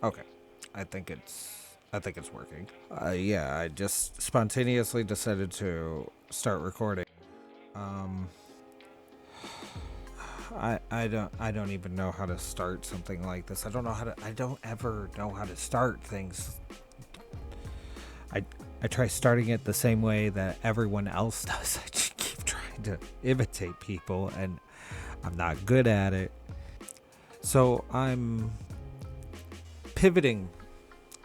Okay. I think it's working. Yeah, I just spontaneously decided to start recording. Um I don't even know how to start something like this. I don't ever know how to start things. I try starting it the same way that everyone else does. I just keep trying to imitate people and I'm not good at it. So I'm pivoting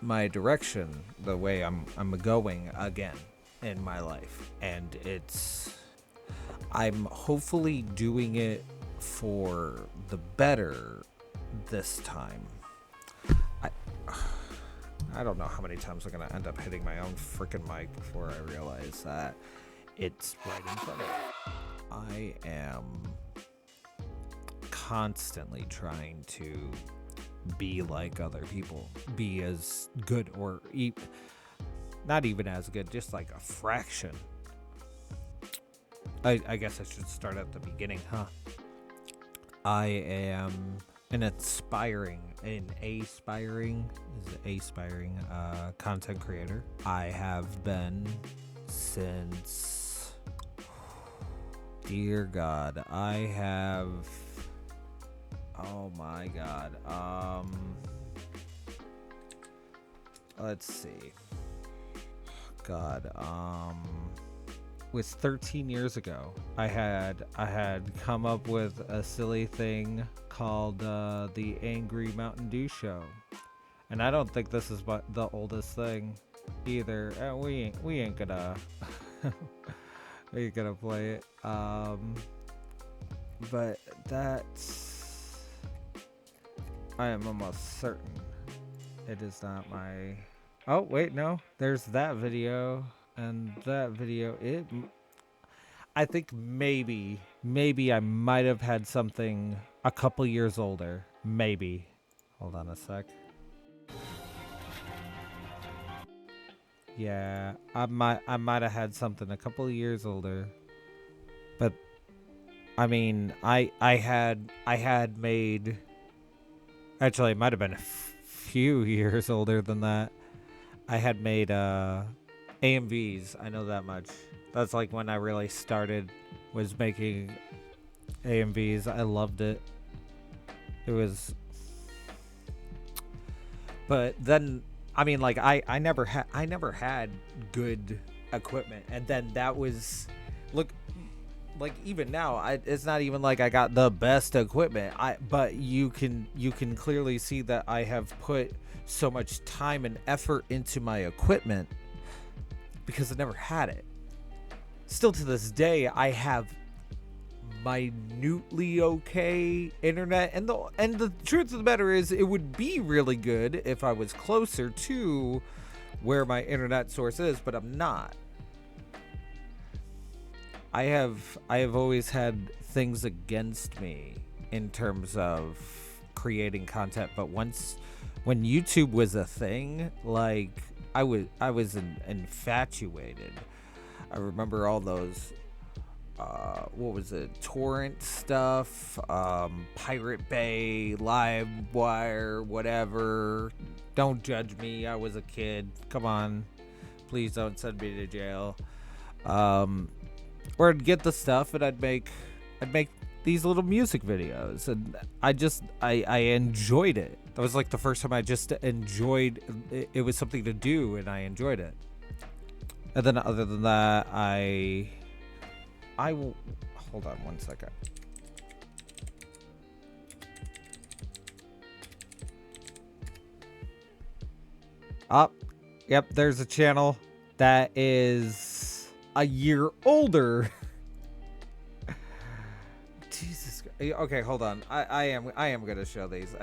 my direction the way I'm going again in my life, and I'm hopefully doing it for the better this time. I I don't know how many times I'm gonna end up hitting my own freaking mic before I realize that it's right in front of me. I am constantly trying to be like other people, be as good or not even as good, just like a fraction. I guess I should start at the beginning, huh? I am an aspiring content creator. I have been since, dear God, oh my God. Let's see. God, was 13 years ago. I had come up with a silly thing called the Angry Mountain Dew Show, and I don't think this is the oldest thing either. We ain't gonna we ain't gonna play it. But I am almost certain it is not my. Oh wait, no. There's that video. And that video, I think maybe I might have had something a couple years older. Maybe. Hold on a sec. Yeah, I might have had something a couple years older. But I mean, I had made, actually it might have been a few years older than that. I had made AMVs, I know that much. That's like when I really started, was making AMVs. I loved it. It was, but then I mean, like I never had good equipment, and then that was, look, like even now it's not even like I got the best equipment. But you can clearly see that I have put so much time and effort into my equipment because I never had it. Still to this day, I have minutely okay internet, and the truth of the matter is, it would be really good if I was closer to where my internet source is, but I'm not. I have always had things against me in terms of creating content, but when YouTube was a thing, like I was infatuated. I remember all those what was it, torrent stuff, Pirate Bay, LiveWire, whatever. Don't judge me, I was a kid. Come on, please don't send me to jail. Or I'd get the stuff and I'd make these little music videos, and I enjoyed it. That was like the first time I just enjoyed it. It was something to do and I enjoyed it. And then other than that, I will hold on one second. Yep, there's a channel that is a year older. Jesus. Okay, hold on. I am gonna show these.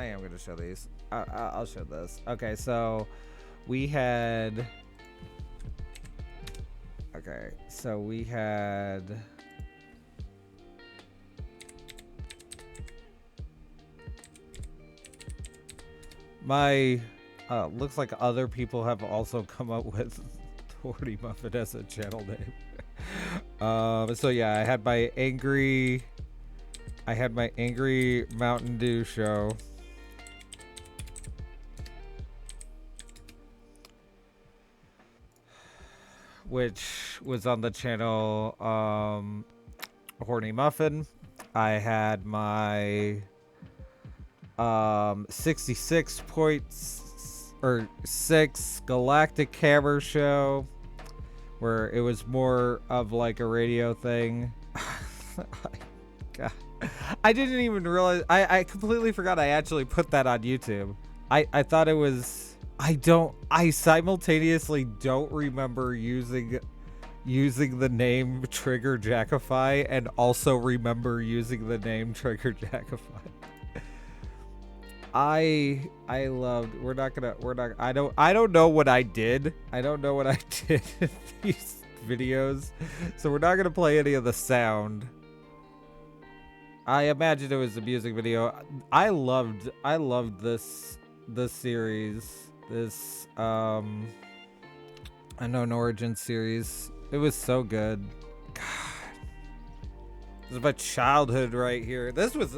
I'll show this. Okay, so we had. Okay, so we had. My. Looks like other people have also come up with Thorny Muffin as a channel name. So yeah, I had my angry Mountain Dew show. which was on the channel Horny Muffin. I had my 66 points or 6 Galactic Hammer show, where it was more of like a radio thing. God. I didn't even realize. I completely forgot I actually put that on YouTube. I thought it was. I simultaneously don't remember using the name Trigger Jackify and also remember using the name Trigger Jackify. I loved. I don't know what I did. I don't know what I did in these videos, so we're not gonna play any of the sound. I imagined it was a music video. I loved this series. This Unknown Origin series. It was so good. God. This is my childhood right here. This was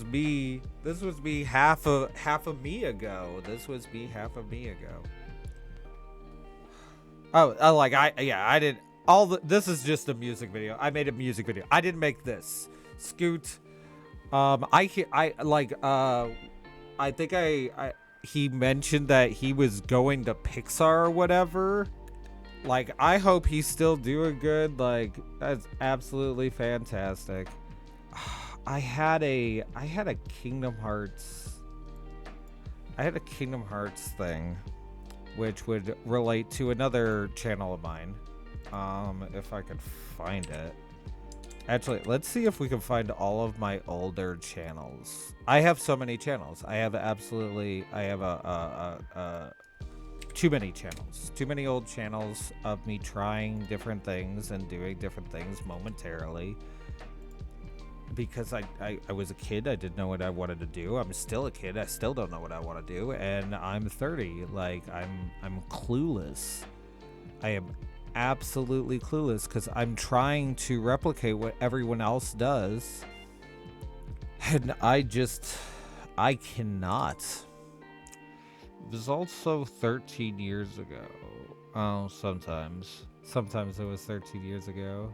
me. This was me half of me ago. This was me half of me ago. I did all this is just a music video. I made a music video. I didn't make this. Scoot. He mentioned that he was going to Pixar or whatever. Like, I hope he's still doing good. Like, that's absolutely fantastic. I had a Kingdom Hearts thing, which would relate to another channel of mine. If I could find it. Actually, let's see if we can find all of my older channels. I have so many channels. I have too many channels. Too many old channels of me trying different things and doing different things momentarily. Because I was a kid, I didn't know what I wanted to do. I'm still a kid, I still don't know what I want to do, and I'm 30. Like, I'm clueless. I am absolutely clueless because I'm trying to replicate what everyone else does, and I cannot. It was also 13 years ago. Oh, sometimes it was 13 years ago.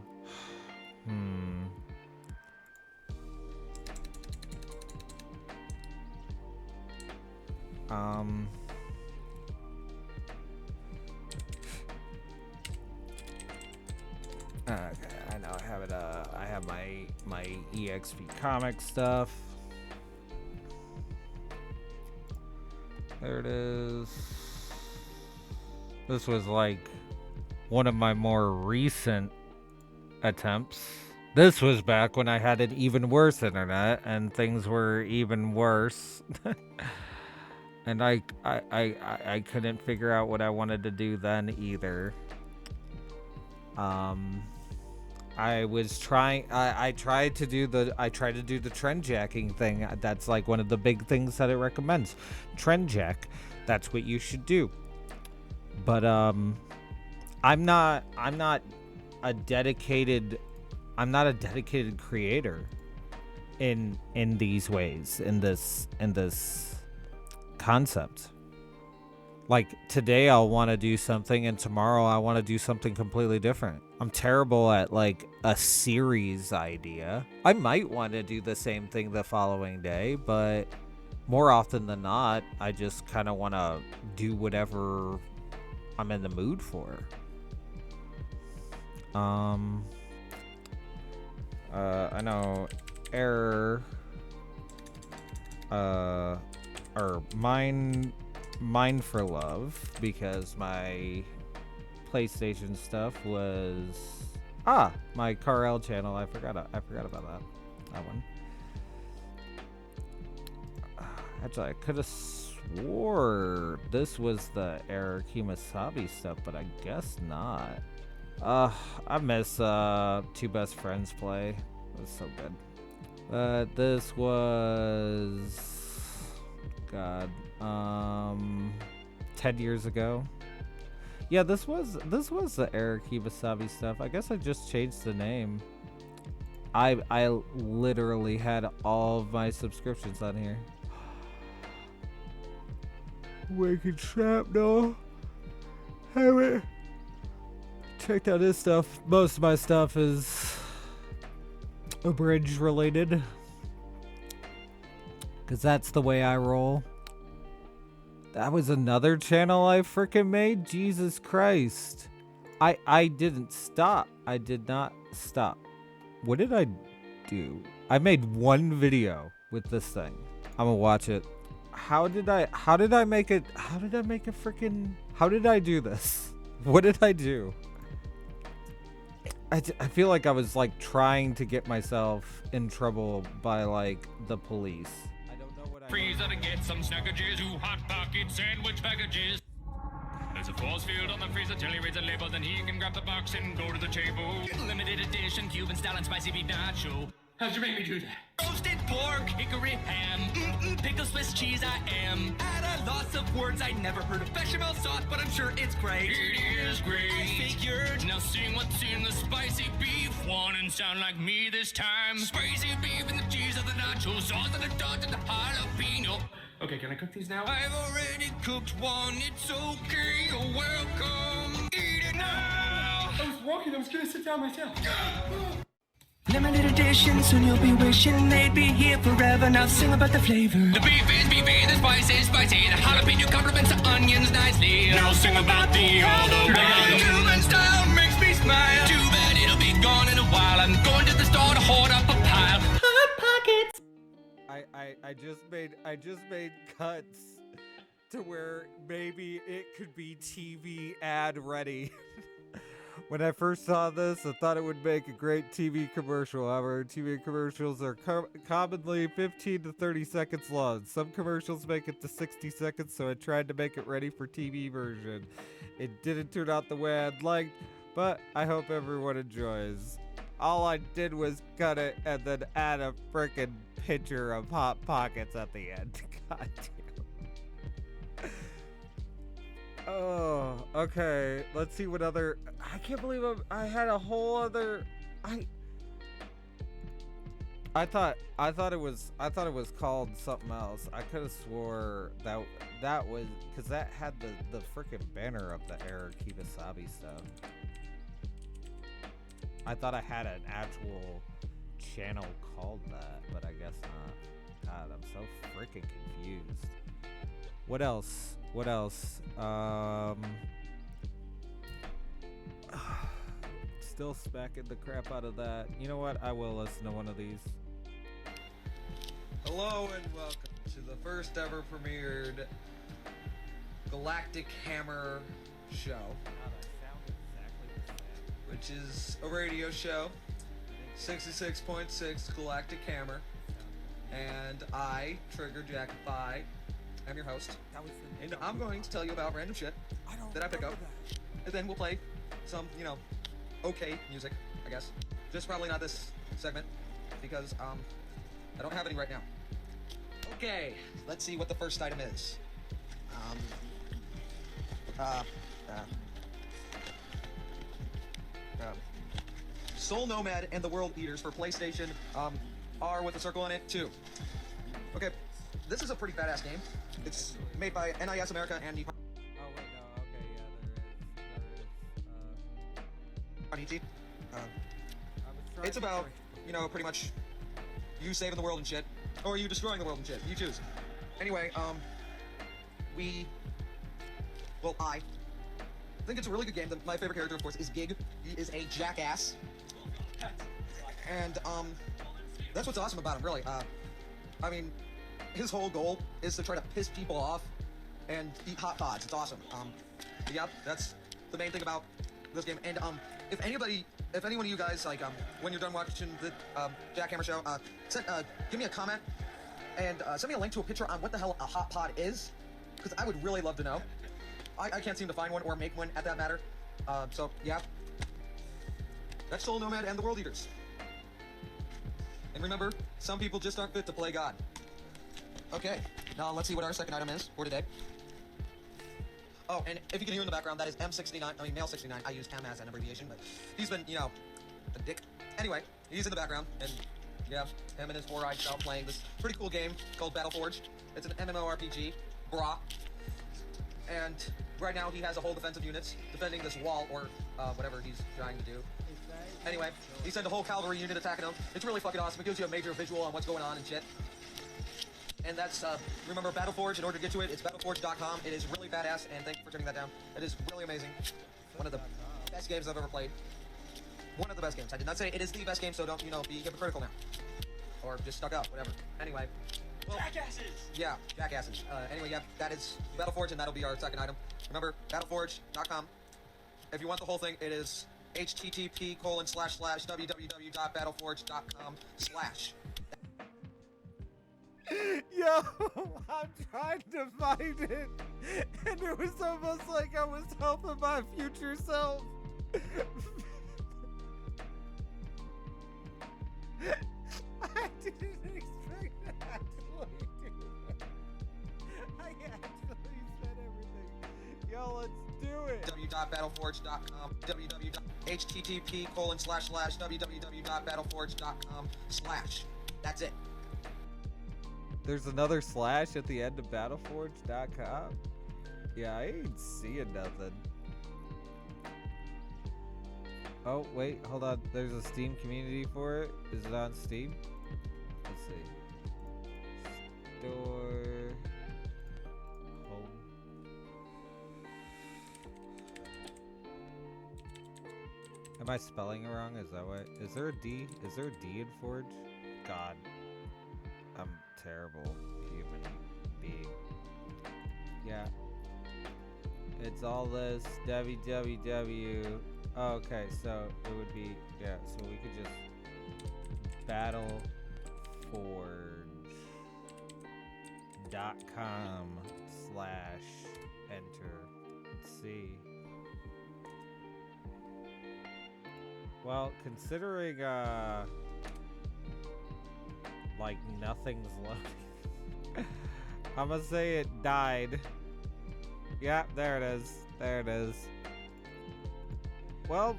Okay, I know I have it. I have my EXP comic stuff. There it is. This was like one of my more recent attempts. This was back when I had an even worse internet and things were even worse. And I couldn't figure out what I wanted to do then either. I was trying. I tried to do the trend jacking thing. That's like one of the big things that it recommends. Trend jack. That's what you should do. But I'm not a dedicated creator in these ways, in this concept. Like, today I'll want to do something and tomorrow I want to do something completely different. I'm terrible at like a series idea. I might want to do the same thing the following day, but more often than not, I just kind of want to do whatever I'm in the mood for. I know error or mine for love, because my PlayStation stuff was my Carl channel. I forgot about that one. Actually, I could have swore this was the Error Kimasabi stuff, but I guess not. I miss Two Best Friends play. It was so good. This was God 10 years ago. Yeah, this was the Eric Kibasabi stuff. I guess I just changed the name. I literally had all of my subscriptions on here. Waking Shrapnel. checked out his stuff. Most of my stuff is abridged related. Because that's the way I roll. That was another channel I freaking made? Jesus Christ. I didn't stop. I did not stop. What did I do? I made one video with this thing. I'm gonna watch it. How did I make it? How did I make a freaking... How did I do this? What did I do? I feel like I was like trying to get myself in trouble by like the police. I don't know what I... Freezer to get some snackages, 2 hot pocket sandwich packages. There's a force field on the freezer till he reads a label, then he can grab the box and go to the table. Limited edition Cuban style and spicy beef nacho. How'd you make me do that? Roasted pork, hickory ham, pickle Swiss cheese I am. At a loss of words, I never heard of bechamel sauce, but I'm sure it's great. It is great. I figured. Now sing what's in the spicy beef one and sound like me this time. Spicy beef and the cheese of the nacho sauce and the dot and the jalapeno. Okay, can I cook these now? I've already cooked one, it's okay, you're welcome. Eat it now! I was walking, I was gonna sit down myself. Limited edition, soon you'll be wishing they'd be here forever. Now sing about the flavor. The beef is beefy, the spice is spicy, the jalapeno complements the onions nicely. Now sing about the other one. Cuban style makes me smile. Too bad it'll be gone in a while. I'm going to the store to hoard up a pile. Hot pockets. I just made cuts to where maybe it could be TV ad ready. When I first saw this, I thought it would make a great TV commercial. However, TV commercials are commonly 15 to 30 seconds long. Some commercials make it to 60 seconds, so I tried to make it ready for TV version. It didn't turn out the way I'd liked, but I hope everyone enjoys. All I did was cut it and then add a frickin' picture of Hot Pockets at the end. God damn. Oh, okay. Let's see what other... I can't believe I had a whole other... I thought it was called something else. I could have swore that was... Because that had the frickin' banner of the Eric Kibasabi stuff. I thought I had an actual channel called that, but I guess not. God, I'm so freaking confused. What else? Still smacking the crap out of that. You know what? I will listen to one of these. Hello and welcome to the first ever premiered Galactic Hammer show. Which is a radio show, 66.6 Galactic Hammer, and I, Trigger Jackify, am your host, and I'm going to tell you about random shit that I pick up, and then we'll play some, okay music, I guess. Just probably not this segment, because, I don't have any right now. Okay, let's see what the first item is. Soul Nomad and the World Eaters for PlayStation R with a circle on it 2. Okay, this is a pretty badass game. It's made by NIS America and Nippon. Oh wait, no, okay, yeah, there is. It's about, pretty much you saving the world and shit, or you destroying the world and shit. You choose. Anyway, I think it's a really good game. My favorite character, of course, is Gig. He is a jackass. And, that's what's awesome about him, really. I mean, his whole goal is to try to piss people off and eat hot pods. It's awesome. Yeah, that's the main thing about this game. And, if any one of you guys, like, when you're done watching the, Jackhammer show, give me a comment and, send me a link to a picture on what the hell a hot pod is, because I would really love to know. I can't seem to find one or make one at that matter. So, yeah. That's Soul Nomad and the World Eaters. And remember, some people just aren't fit to play God. Okay, now let's see what our second item is for today. Oh, and if you can hear in the background, that is male 69. I use M as an abbreviation, but he's been, a dick. Anyway, he's in the background, and yeah, him and his four-eyed self playing this pretty cool game called Battleforge. It's an MMORPG, brah. and right now he has a whole defensive units defending this wall, or whatever he's trying to do. Anyway, he sent a whole cavalry unit attacking him. It's really fucking awesome. It gives you a major visual on what's going on and shit. And that's, remember Battleforge, in order to get to it, it's battleforge.com. It is really badass, and thank you for turning that down. It is really amazing. One of the best games I've ever played. One of the best games. I did not say it is the best game, so don't, be hypocritical now. Or just stuck up, whatever. Anyway. Well, Jackasses! Yeah, jackasses. Anyway, yeah, that is Battleforge, and that'll be our second item. Remember, battleforge.com. If you want the whole thing, it is http://www.battleforge.com/. Yo, I'm trying to find it, and it was almost like I was helping my future self. I didn't expect to actually do that. I actually said everything. Yo, let's do it. www.battleforge.com. http://www.battleforge.com/. That's it. There's another slash at the end of battleforge.com. Yeah, I ain't seeing nothing. Oh, wait, hold on. There's a Steam community for it. Is it on Steam? Let's see. Store. Home. Am I spelling it wrong? Is that what? Is there a D? Is there a D in Forge? God. I'm terrible human being. Yeah. It's all this www. Oh, okay, so it would be, yeah, so we could just battleforge.com/enter. Let's see. Well, considering, like nothing's loading, I'm gonna say it died. Yeah, there it is. There it is. Well,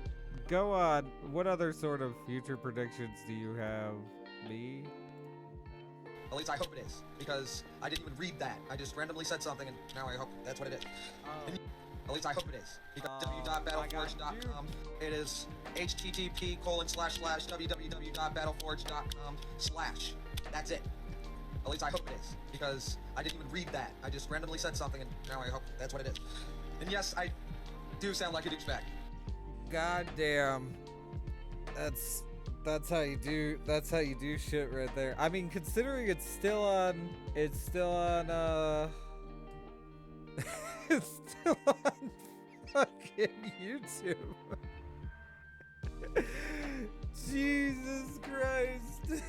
go on. What other sort of future predictions do you have, me? At least I hope it is, because I didn't even read that. I just randomly said something, and now I hope that's what it is. At least I hope it is, because www.battleforge.com. It is http://www.battleforge.com/. That's it. At least I hope it is, because I didn't even read that. I just randomly said something, and now I hope that's what it is. And yes, I do sound like a douchebag. God damn. That's how you do shit right there. I mean, considering it's still on it's still on fucking YouTube. Jesus Christ.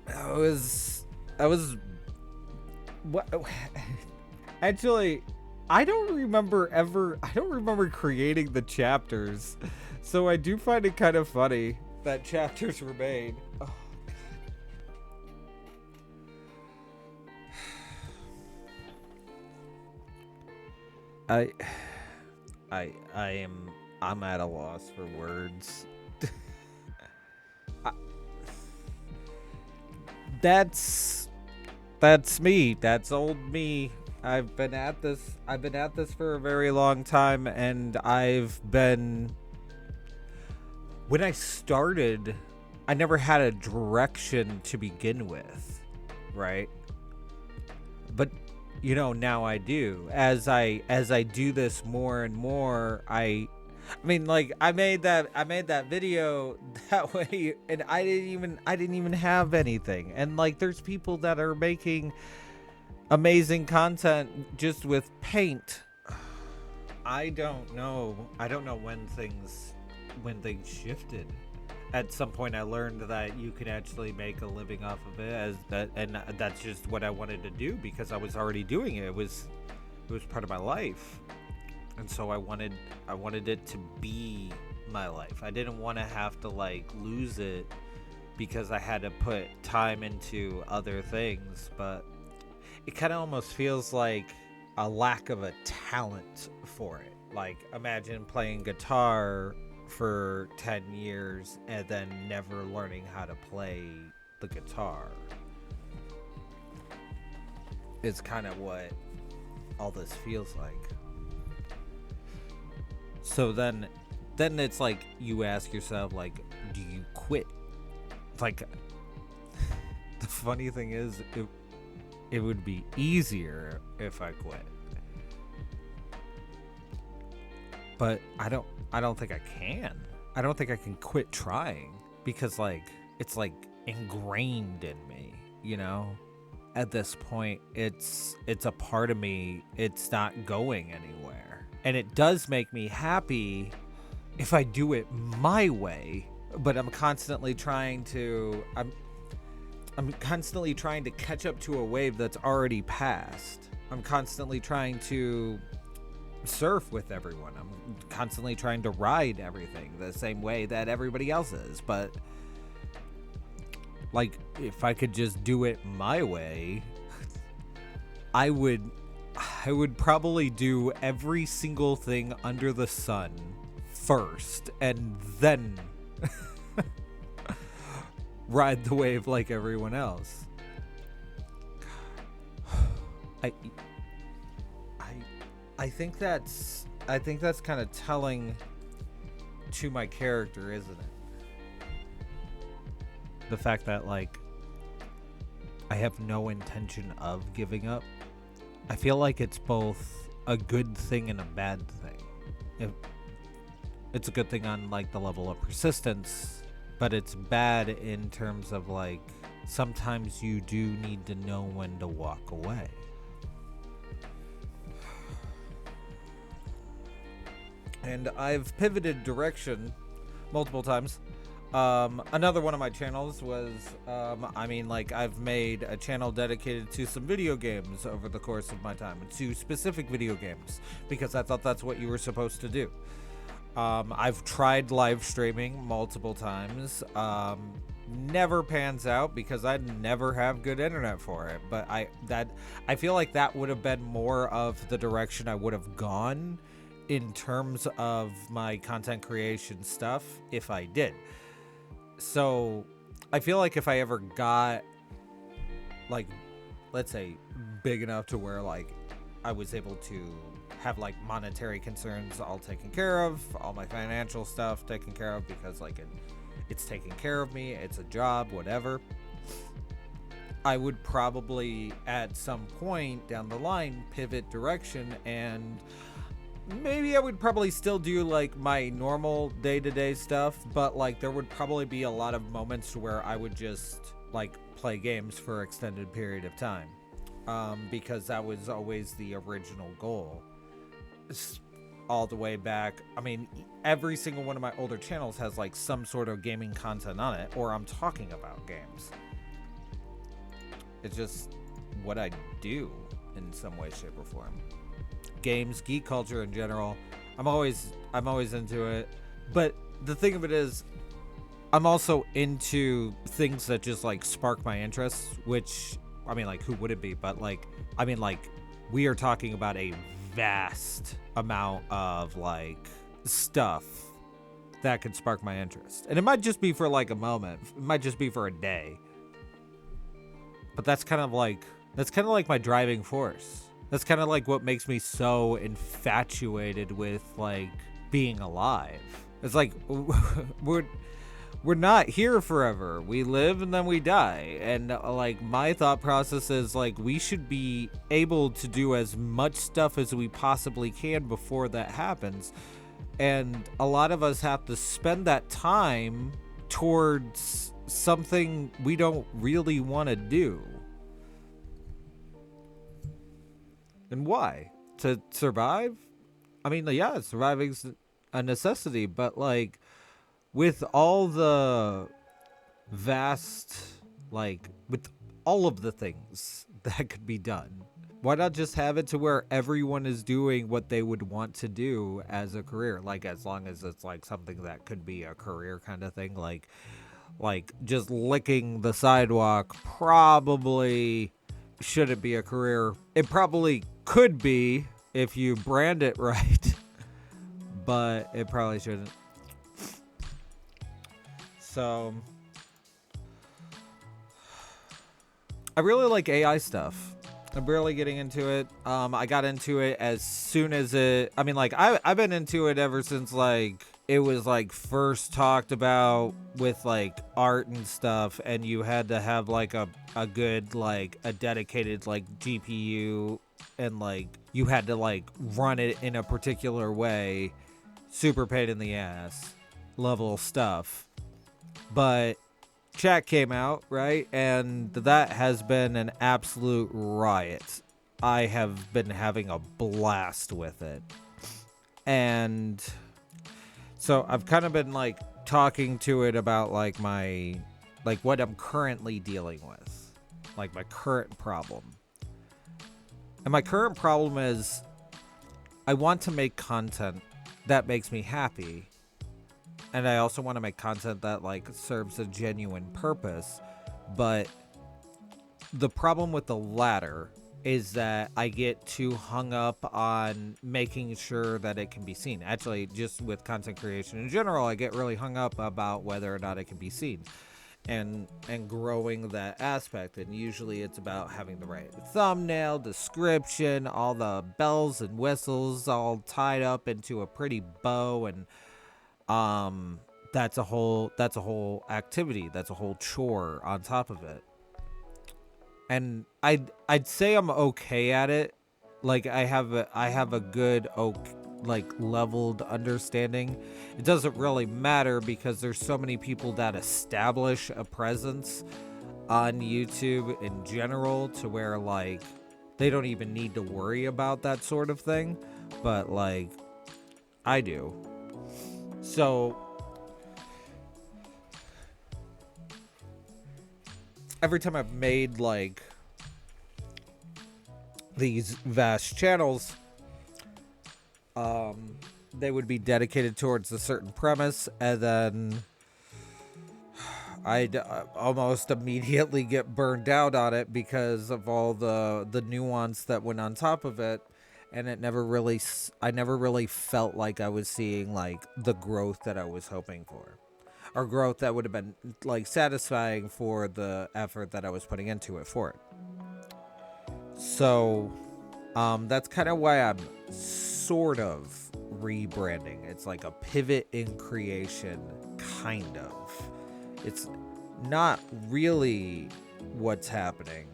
I was what actually I don't remember creating the chapters, so I do find it kind of funny that chapters were made. Oh, I'm at a loss for words. That's me. That's old me. I've been at this for a very long time, and when I started, I never had a direction to begin with, right? But now I do. As I do this more and more, I mean, like, I made that video that way, and I didn't even have anything. And like, there's people that are making amazing content just with paint. I don't know when things shifted. At some point I learned that you could actually make a living off of it, and that's just what I wanted to do, because I was already doing it. It was part of my life. And so I wanted it to be my life. I didn't want to have to like lose it because I had to put time into other things, but it kind of almost feels like a lack of a talent for it. Like, imagine playing guitar for 10 years and then never learning how to play the guitar is kind of what all this feels like. So then it's like you ask yourself, like, do you quit? Like, the funny thing is, it would be easier if I quit, but I don't think I can. I don't think I can quit trying, because like it's like ingrained in me, you know? At this point, it's a part of me. It's not going anywhere. And it does make me happy if I do it my way, but I'm constantly trying to catch up to a wave that's already passed. I'm constantly trying to surf with everyone. I'm constantly trying to ride everything the same way that everybody else is, but like, if I could just do it my way, I would probably do every single thing under the sun first, and then ride the wave like everyone else. I think that's kind of telling to my character, isn't it? The fact that, like, I have no intention of giving up. I feel like it's both a good thing and a bad thing. It's a good thing on, like, the level of persistence, but it's bad in terms of, like, sometimes you do need to know when to walk away. And I've pivoted direction multiple times. Another one of my channels was, I've made a channel dedicated to some video games over the course of my time, to specific video games, because I thought that's what you were supposed to do. I've tried live streaming multiple times. Never pans out because I never have good internet for it. But I feel like that would have been more of the direction I would have gone in terms of my content creation stuff if I did. So I feel like if I ever got, like, let's say, big enough to where, like, I was able to have, like, monetary concerns all taken care of, all my financial stuff taken care of, because, like, it's taking care of me, it's a job, whatever, I would probably at some point down the line pivot direction, and maybe I would probably still do, like, my normal day-to-day stuff, but, like, there would probably be a lot of moments where I would just, like, play games for an extended period of time, because that was always the original goal. All the way back, I mean, every single one of my older channels has, like, some sort of gaming content on it, or I'm talking about games. It's just what I do in some way, shape, or form. Games, geek culture in general, I'm always into it. But the thing of it is, I'm also into things that just, like, spark my interest, which, I mean, like, who would it be? But, like, I mean, like, we are talking about a vast amount of, like, stuff that could spark my interest. And it might just be for, like, a moment. It might just be for a day. But that's kind of like my driving force. That's kind of like what makes me so infatuated with, like, being alive. It's like, we're not here forever. We live and then we die. And, like, my thought process is, like, we should be able to do as much stuff as we possibly can before that happens. And a lot of us have to spend that time towards something we don't really want to do. And why? To survive? I mean, yeah, surviving's a necessity, but, like, with all the vast, like, with all of the things that could be done, why not just have it to where everyone is doing what they would want to do as a career? Like, as long as it's, like, something that could be a career kind of thing, like just licking the sidewalk probably shouldn't be a career. It probably could be if you brand it right, but it probably shouldn't. I really like AI stuff. I'm really getting into it. I got into it as soon as I've been into it ever since like it was like first talked about with like art and stuff, and you had to have like a good like a dedicated like GPU, and like you had to like run it in a particular way. Super pain in the ass level stuff. But Chat came out, right? And that has been an absolute riot. I have been having a blast with it. And so I've kind of been like talking to it about like like what I'm currently dealing with, like my current problem. And my current problem is I want to make content that makes me happy. And I also want to make content that like serves a genuine purpose. But the problem with the latter is that I get too hung up on making sure that it can be seen. Actually, just with content creation in general, I get really hung up about whether or not it can be seen and growing that aspect. And usually it's about having the right thumbnail, description, all the bells and whistles all tied up into a pretty bow, and that's a whole activity, that's a whole chore on top of it. And I'd say I'm okay at it. Like I have a good like leveled understanding. It doesn't really matter because there's so many people that establish a presence on YouTube in general to where like they don't even need to worry about that sort of thing, but like I do. So every time I've made like these vast channels, they would be dedicated towards a certain premise, and then I'd almost immediately get burned out on it because of all the nuance that went on top of it, and I never really felt like I was seeing like the growth that I was hoping for, or growth that would have been like satisfying for the effort that I was putting into it for it. So that's kind of why I'm sort of rebranding. It's like a pivot in creation, kind of. It's not really what's happening,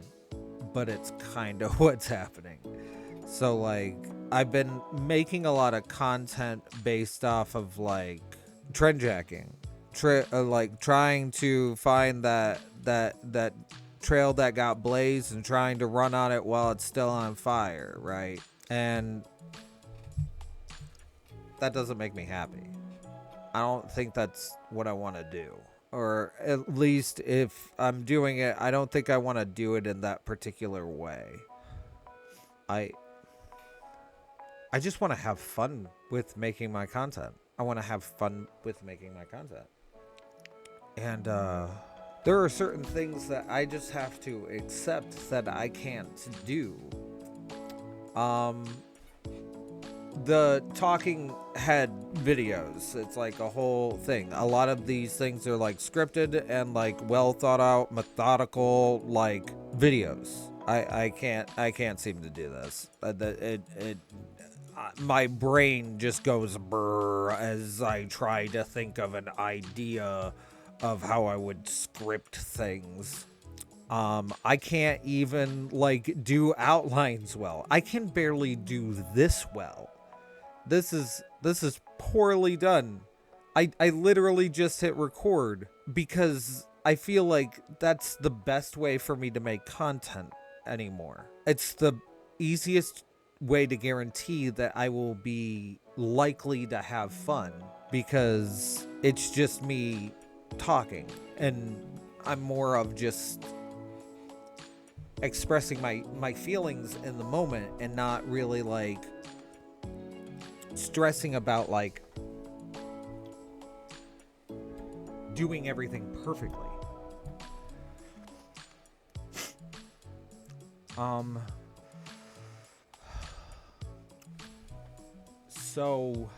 but it's kind of what's happening. So like I've been making a lot of content based off of like trend jacking, like trying to find that trail that got blazed and trying to run on it while it's still on fire, right? And that doesn't make me happy. I don't think that's what I want to do. Or at least if I'm doing it, I don't think I want to do it in that particular way. I just want to have fun with making my content. I want to have fun with making my content. And there are certain things that I just have to accept that I can't do. The talking head videos, it's like a whole thing. A lot of these things are like scripted and like well thought out, methodical like videos. I can't seem to do this. My brain just goes brr as I try to think of an idea of how I would script things. I can't even like do outlines well. I can barely do this well. This is poorly done. I literally just hit record because I feel like that's the best way for me to make content anymore. It's the easiest way to guarantee that I will be likely to have fun because it's just me talking, and I'm more of just expressing my feelings in the moment and not really like stressing about like doing everything perfectly. So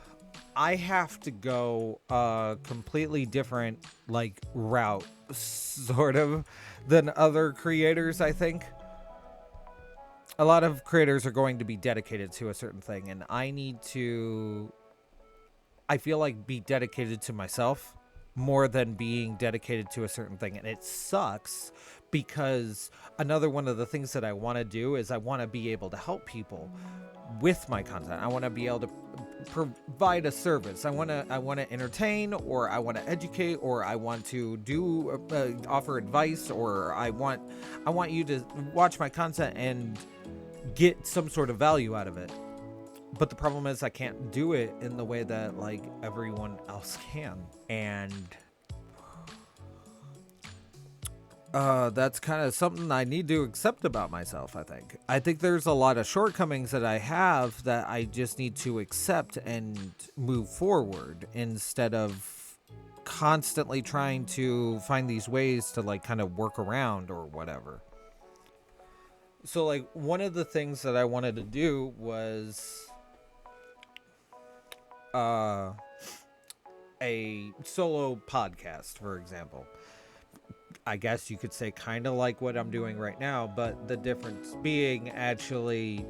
I have to go a completely different like route sort of than other creators, I think. A lot of creators are going to be dedicated to a certain thing, and I need to, I feel like, be dedicated to myself more than being dedicated to a certain thing. And it sucks because another one of the things that I want to do is I want to be able to help people with my content. I want to be able to provide a service. I want to entertain, or I want to educate, or I want to do offer advice, or I want you to watch my content and get some sort of value out of it. But the problem is I can't do it in the way that like everyone else can. And that's kind of something I need to accept about myself, I think there's a lot of shortcomings that I have that I just need to accept and move forward instead of constantly trying to find these ways to like kind of work around or whatever. So like one of the things that I wanted to do was a solo podcast, for example. I guess you could say kind of like what I'm doing right now, but the difference being actually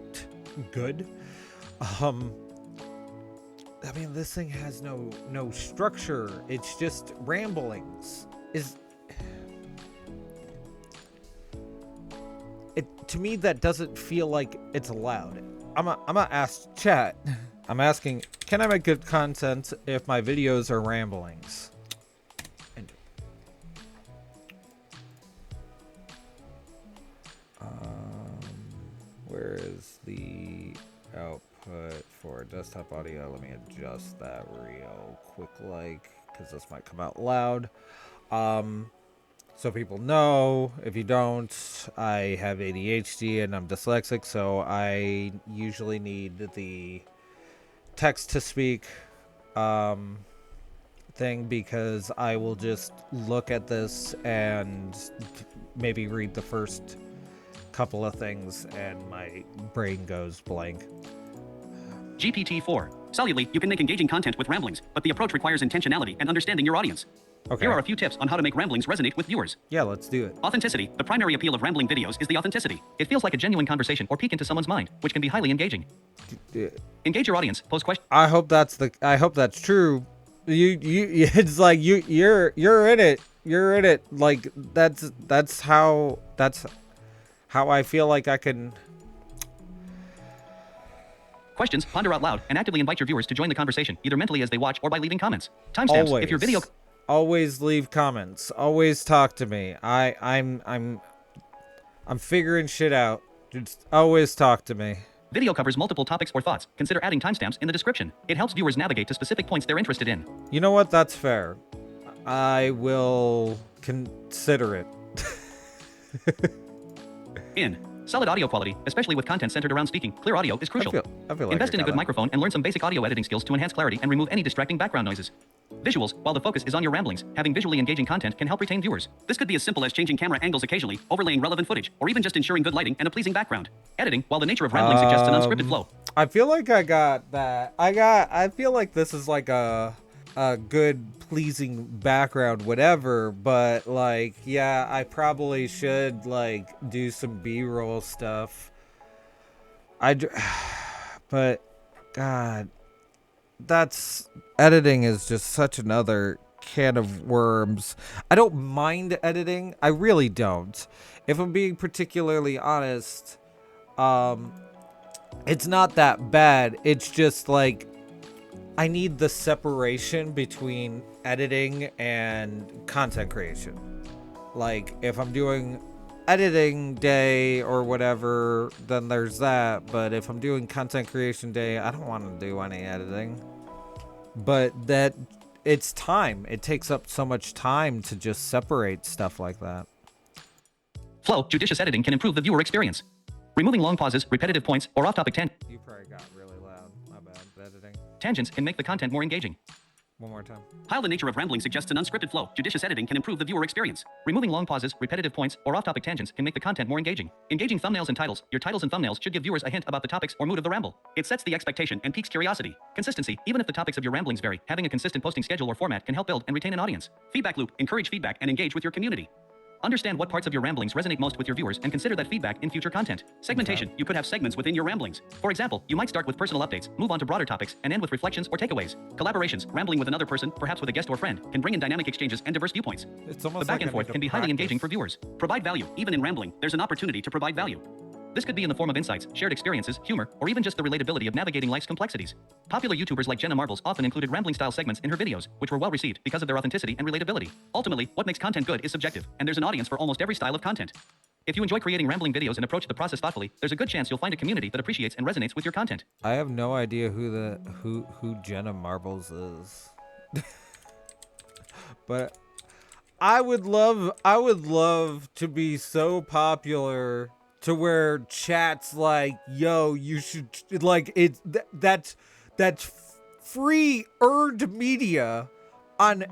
good. I mean, this thing has no structure. It's just ramblings. To me, that doesn't feel like it's allowed. I'm gonna ask chat. I'm asking, can I make good content if my videos are ramblings? Enter. Where is the output for desktop audio? Let me adjust that real quick, because this might come out loud. So people know. If you don't, I have ADHD and I'm dyslexic, so I usually need the text to speak thing, because I will just look at this and maybe read the first couple of things and my brain goes blank. GPT-4. Cellularly, you can make engaging content with ramblings, but the approach requires intentionality and understanding your audience. Okay. Here are a few tips on how to make ramblings resonate with viewers. Yeah, let's do it. Authenticity. The primary appeal of rambling videos is the authenticity. It feels like a genuine conversation or peek into someone's mind, which can be highly engaging. Engage your audience. Pose questions. I hope that's true. It's like you're in it. You're in it. Like that's how I feel like I can. Questions. Ponder out loud and actively invite your viewers to join the conversation, either mentally as they watch or by leaving comments. Timestamps. If your video. Always leave comments. Always talk to me. I'm figuring shit out. Just always talk to me. Video covers multiple topics or thoughts. Consider adding timestamps in the description. It helps viewers navigate to specific points they're interested in. You know what? That's fair. I will consider it. Solid audio quality, especially with content centered around speaking. Clear audio is crucial. I feel like Invest in a good microphone and learn some basic audio editing skills to enhance clarity and remove any distracting background noises. Visuals. While the focus is on your ramblings, having visually engaging content can help retain viewers. This could be as simple as changing camera angles occasionally, overlaying relevant footage, or even just ensuring good lighting and a pleasing background. Editing. While the nature of rambling suggests an unscripted flow. I feel like I got that. I feel like this is like a good, pleasing background, whatever, but like, yeah, I probably should like do some B-roll stuff. But God, editing is just such another can of worms. I don't mind editing. I really don't. If I'm being particularly honest, it's not that bad. It's just like, I need the separation between editing and content creation. Like, if I'm doing editing day or whatever, then there's that. But if I'm doing content creation day, I don't want to do any editing. But it's time. It takes up so much time to just separate stuff like that. Flow. Judicious editing can improve the viewer experience. Removing long pauses, repetitive points, or off-topic You probably got really loud. My bad. Editing. tangents can make the content more engaging. One more time. While the nature of rambling suggests an unscripted flow, judicious editing can improve the viewer experience. Removing long pauses, repetitive points, or off-topic tangents can make the content more engaging. Engaging thumbnails and titles. Your titles and thumbnails should give viewers a hint about the topics or mood of the ramble. It sets the expectation and piques curiosity. Consistency. Even if the topics of your ramblings vary, having a consistent posting schedule or format can help build and retain an audience. Feedback loop. Encourage feedback and engage with your community. Understand what parts of your ramblings resonate most with your viewers and consider that feedback in future content. Segmentation. You could have segments within your ramblings. For example, you might start with personal updates, move on to broader topics, and end with reflections or takeaways. Collaborations. Rambling with another person, perhaps with a guest or friend, can bring in dynamic exchanges and diverse viewpoints. It's almost The back like and forth can be highly engaging for viewers. Provide value. Even in rambling, there's an opportunity to provide value. This could be in the form of insights, shared experiences, humor, or even just the relatability of navigating life's complexities. Popular YouTubers like Jenna Marbles often included rambling-style segments in her videos, which were well received because of their authenticity and relatability. Ultimately, what makes content good is subjective, and there's an audience for almost every style of content. If you enjoy creating rambling videos and approach the process thoughtfully, there's a good chance you'll find a community that appreciates and resonates with your content. I have no idea who Jenna Marbles is. But I would love to be so popular to where chat's like, yo, you should, like, that's free earned media on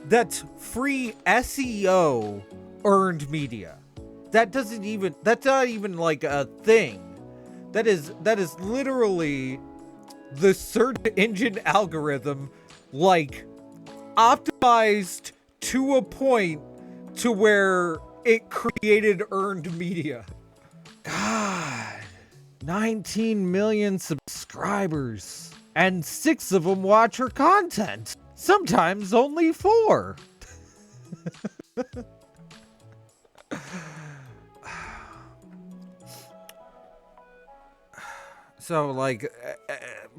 that's free SEO earned media. That's not even like a thing. That is literally the search engine algorithm, like, optimized to a point to where it created earned media. God, 19 million subscribers, and 6 of them watch her content. Sometimes only 4. So, like,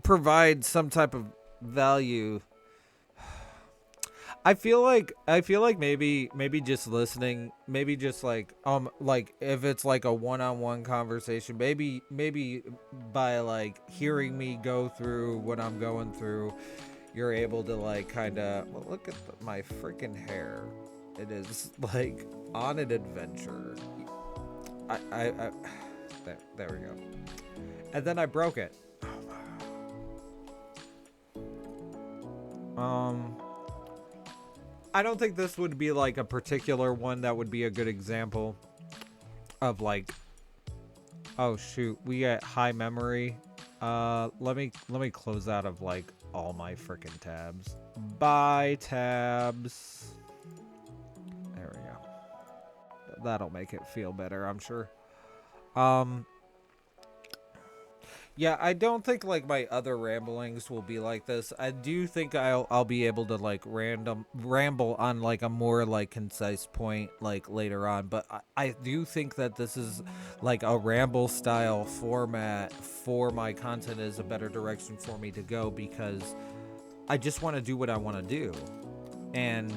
provide some type of value. I feel like maybe just listening, maybe just like if it's like a one-on-one conversation, maybe by like hearing me go through what I'm going through, you're able to like kind of look at my freaking hair. It is like on an adventure. I there we go. And then I broke it. I don't think this would be like a particular one that would be a good example of like, oh shoot, we got high memory. Let me close out of like all my freaking tabs. Bye tabs. There we go. That'll make it feel better, I'm sure. Yeah, I don't think like my other ramblings will be like this. I do think I'll be able to like ramble on like a more like concise point like later on, but I do think that this is like a ramble style format for my content is a better direction for me to go, because I just want to do what I want to do. And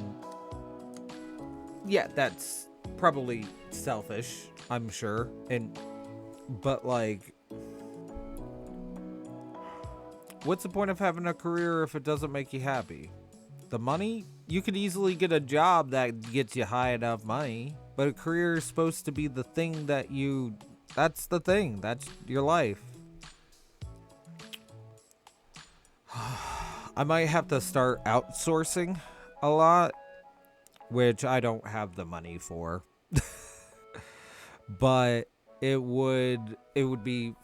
yeah, that's probably selfish, I'm sure. But like, what's the point of having a career if it doesn't make you happy? The money? You could easily get a job that gets you high enough money, but a career is supposed to be the thing that's the thing. That's your life. I might have to start outsourcing a lot, which I don't have the money for. But it would be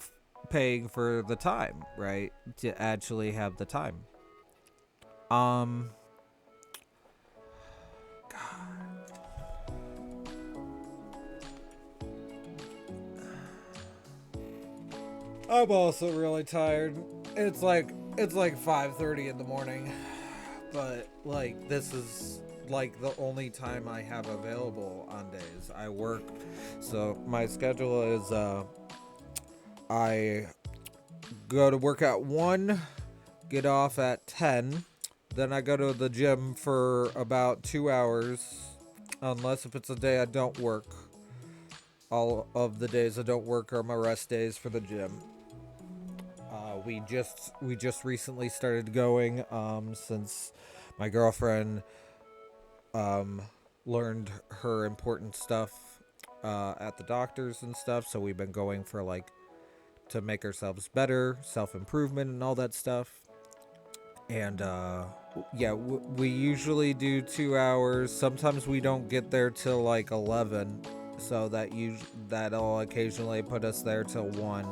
paying for the time, right? To actually have the time. God. I'm also really tired. It's like 5:30 in the morning, but like this is like the only time I have available on days. I work, so my schedule is I go to work at 1, get off at 10, then I go to the gym for about 2 hours, unless if it's a day I don't work. All of the days I don't work are my rest days for the gym. We just recently started going since my girlfriend learned her important stuff at the doctors and stuff, so we've been going for like to make ourselves better, self-improvement and all that stuff. And yeah, we usually do 2 hours. Sometimes we don't get there till like 11, so that'll occasionally put us there till 1.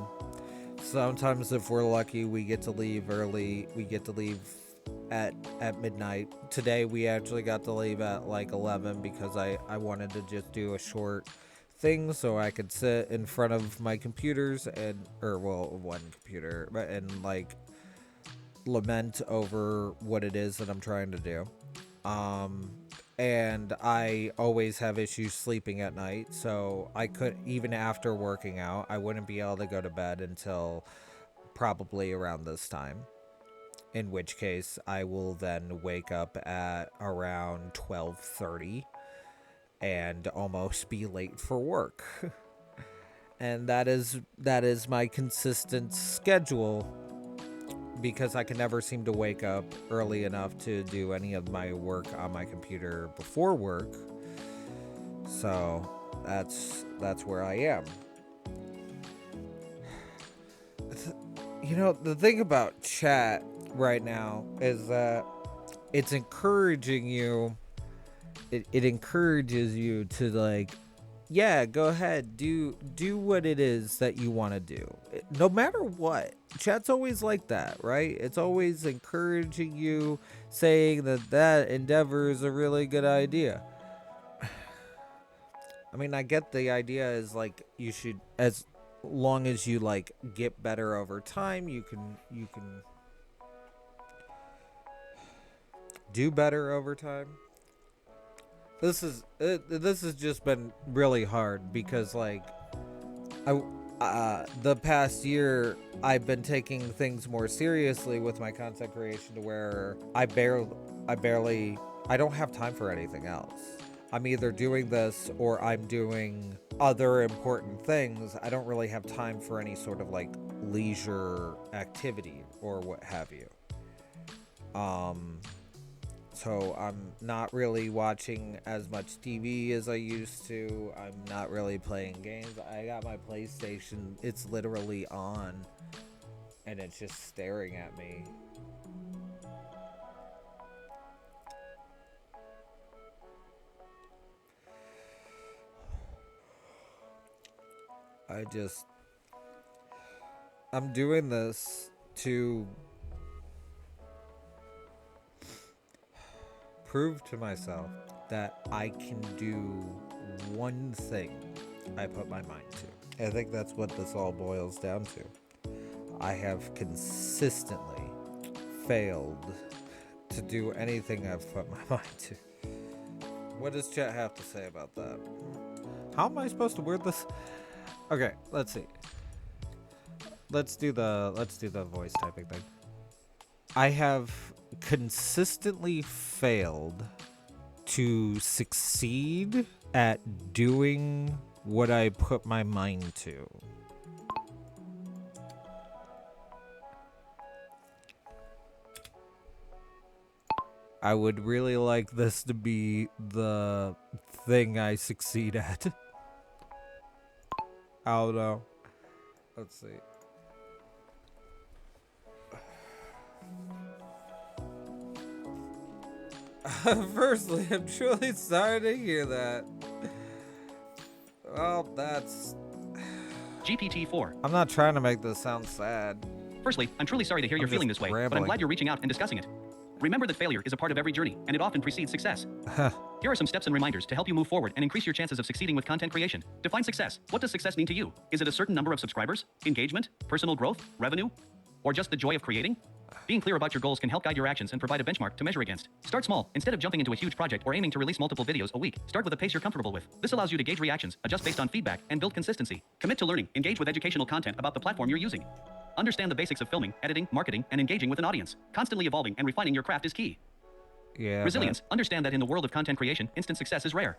Sometimes if we're lucky, we get to leave early. We get to leave at midnight. Today we actually got to leave at like 11 because I wanted to just do a short thing so I could sit in front of my computers one computer, and like lament over what it is that I'm trying to do. And I always have issues sleeping at night, so I could, even after working out, I wouldn't be able to go to bed until probably around this time. In which case, I will then wake up at around 12:30 and almost be late for work. And that is my consistent schedule, because I can never seem to wake up early enough to do any of my work on my computer before work. So that's where I am. You know, the thing about chat right now is that it's encouraging you. It encourages you to, like, yeah, go ahead, do what it is that you want to do, no matter what. Chat's always like that, right? It's always encouraging you, saying that endeavor is a really good idea. I mean, I get the idea is like you should, as long as you like get better over time, you can do better over time. This has just been really hard because, like, the past year I've been taking things more seriously with my content creation, to where I don't have time for anything else. I'm either doing this or I'm doing other important things. I don't really have time for any sort of like leisure activity or what have you. So I'm not really watching as much TV as I used to. I'm not really playing games. I got my PlayStation. It's literally on, and it's just staring at me. I'm doing this to prove to myself that I can do one thing I put my mind to. I think that's what this all boils down to. I have consistently failed to do anything I've put my mind to. What does chat have to say about that? How am I supposed to word this? Okay, let's see. Let's do the voice typing thing. I have consistently failed to succeed at doing what I put my mind to. I would really like this to be the thing I succeed at. I don't know. Let's see. Firstly, I'm truly sorry to hear that. Well, that's... GPT-4. I'm not trying to make this sound sad. Firstly, I'm truly sorry to hear you're feeling this way, but I'm glad you're reaching out and discussing it. Remember that failure is a part of every journey, and it often precedes success. Here are some steps and reminders to help you move forward and increase your chances of succeeding with content creation. Define success. What does success mean to you? Is it a certain number of subscribers, engagement, personal growth, revenue, or just the joy of creating? Being clear about your goals can help guide your actions and provide a benchmark to measure against. Start small. Instead of jumping into a huge project or aiming to release multiple videos a week, start with a pace you're comfortable with. This allows you to gauge reactions, adjust based on feedback, and build consistency. Commit to learning. Engage with educational content about the platform you're using. Understand the basics of filming, editing, marketing, and engaging with an audience. Constantly evolving and refining your craft is key. Yeah. Resilience. Understand that in the world of content creation, instant success is rare.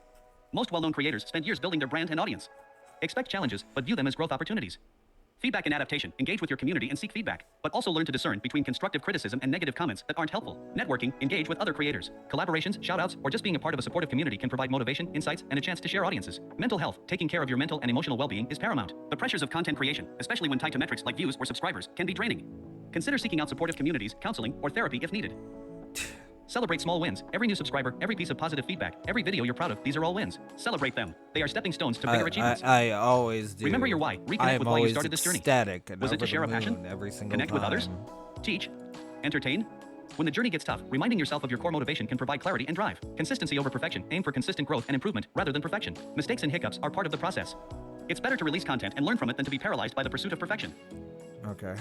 Most well-known creators spend years building their brand and audience. Expect challenges, but view them as growth opportunities. Feedback and adaptation. Engage with your community and seek feedback, but also learn to discern between constructive criticism and negative comments that aren't helpful. Networking. Engage with other creators. Collaborations, shoutouts, or just being a part of a supportive community can provide motivation, insights, and a chance to share audiences. Mental health. Taking care of your mental and emotional well-being is paramount. The pressures of content creation, especially when tied to metrics like views or subscribers, can be draining. Consider seeking out supportive communities, counseling, or therapy if needed. Celebrate small wins. Every new subscriber, every piece of positive feedback, every video you're proud of, these are all wins. Celebrate them. They are stepping stones to bigger achievements. I always do. Remember your why. Reconnect with why you started this journey. Ecstatic and Was it to over share a the passion? moon every single Connect with time. others? Teach? Entertain? When the journey gets tough, reminding yourself of your core motivation can provide clarity and drive. Consistency over perfection. Aim for consistent growth and improvement rather than perfection. Mistakes and hiccups are part of the process. It's better to release content and learn from it than to be paralyzed by the pursuit of perfection. Okay.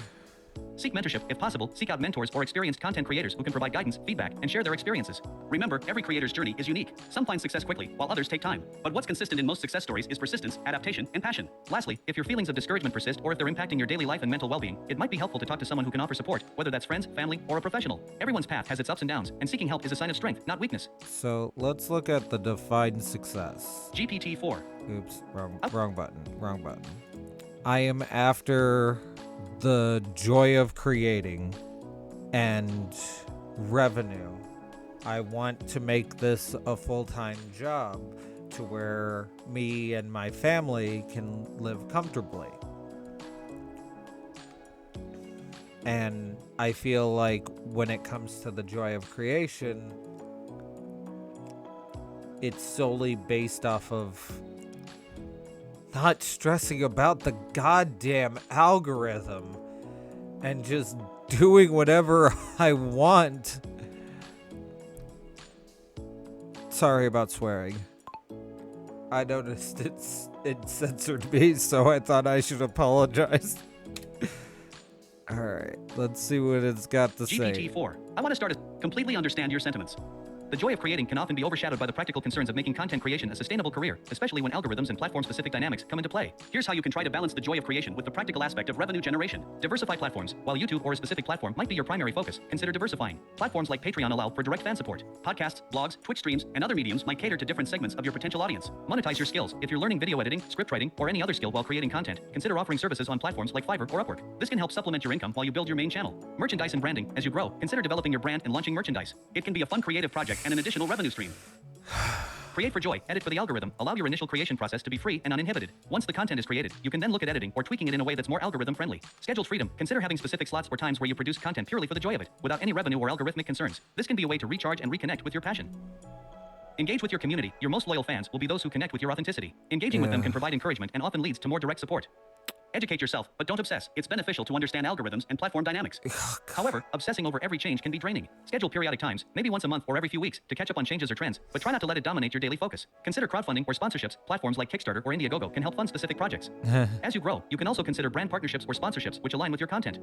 Seek mentorship. If possible, seek out mentors or experienced content creators who can provide guidance, feedback, and share their experiences. Remember, every creator's journey is unique. Some find success quickly, while others take time. But what's consistent in most success stories is persistence, adaptation, and passion. Lastly, if your feelings of discouragement persist or if they're impacting your daily life and mental well-being, it might be helpful to talk to someone who can offer support, whether that's friends, family, or a professional. Everyone's path has its ups and downs, and seeking help is a sign of strength, not weakness. So let's look at the defined success. GPT-4. Oops, wrong button. I am after the joy of creating and revenue. I want to make this a full-time job to where me and my family can live comfortably. And I feel like when it comes to the joy of creation, it's solely based off of not stressing about the goddamn algorithm and just doing whatever I want. Sorry about swearing. I noticed it censored me, so I thought I should apologize. Alright, let's see what it's got to say. GPT-4. I want to start to completely understand your sentiments. The joy of creating can often be overshadowed by the practical concerns of making content creation a sustainable career, especially when algorithms and platform-specific dynamics come into play. Here's how you can try to balance the joy of creation with the practical aspect of revenue generation. Diversify platforms. While YouTube or a specific platform might be your primary focus, consider diversifying. Platforms like Patreon allow for direct fan support. Podcasts, blogs, Twitch streams, and other mediums might cater to different segments of your potential audience. Monetize your skills. If you're learning video editing, script writing, or any other skill while creating content, consider offering services on platforms like Fiverr or Upwork. This can help supplement your income while you build your main channel. Merchandise and branding. As you grow, consider developing your brand and launching merchandise. It can be a fun creative project and an additional revenue stream. Create for joy, edit for the algorithm, allow your initial creation process to be free and uninhibited. Once the content is created, you can then look at editing or tweaking it in a way that's more algorithm friendly. Scheduled freedom. Consider having specific slots or times where you produce content purely for the joy of it, without any revenue or algorithmic concerns. This can be a way to recharge and reconnect with your passion. Engage with your community. Your most loyal fans will be those who connect with your authenticity. Engaging with them can provide encouragement and often leads to more direct support. Educate yourself, but don't obsess. It's beneficial to understand algorithms and platform dynamics. However, obsessing over every change can be draining. Schedule periodic times, maybe once a month or every few weeks, to catch up on changes or trends, but try not to let it dominate your daily focus. Consider crowdfunding or sponsorships. Platforms like Kickstarter or Indiegogo can help fund specific projects. As you grow, you can also consider brand partnerships or sponsorships which align with your content.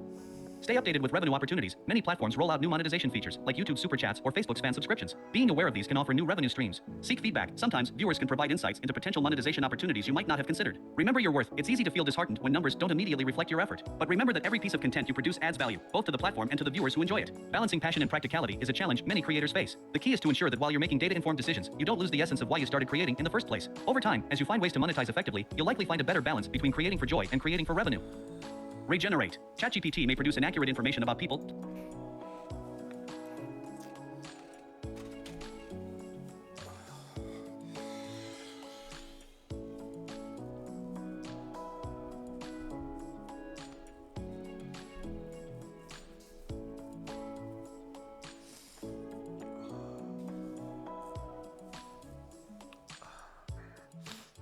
Stay updated with revenue opportunities. Many platforms roll out new monetization features, like YouTube Super Chats or Facebook's fan subscriptions. Being aware of these can offer new revenue streams. Seek feedback. Sometimes, viewers can provide insights into potential monetization opportunities you might not have considered. Remember your worth. It's easy to feel disheartened when numbers don't immediately reflect your effort. But remember that every piece of content you produce adds value, both to the platform and to the viewers who enjoy it. Balancing passion and practicality is a challenge many creators face. The key is to ensure that while you're making data-informed decisions, you don't lose the essence of why you started creating in the first place. Over time, as you find ways to monetize effectively, you'll likely find a better balance between creating for joy and creating for revenue. Regenerate. ChatGPT may produce inaccurate information about people.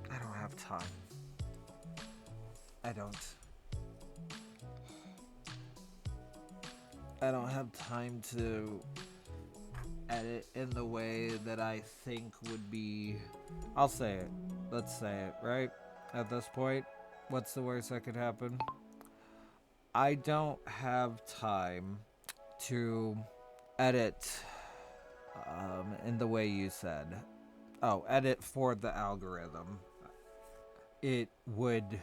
I don't have time. I don't have time to edit in the way that I think would be. I'll say it. Let's say it, right? At this point, what's the worst that could happen? I don't have time to edit in the way you said. Oh, edit for the algorithm. It would.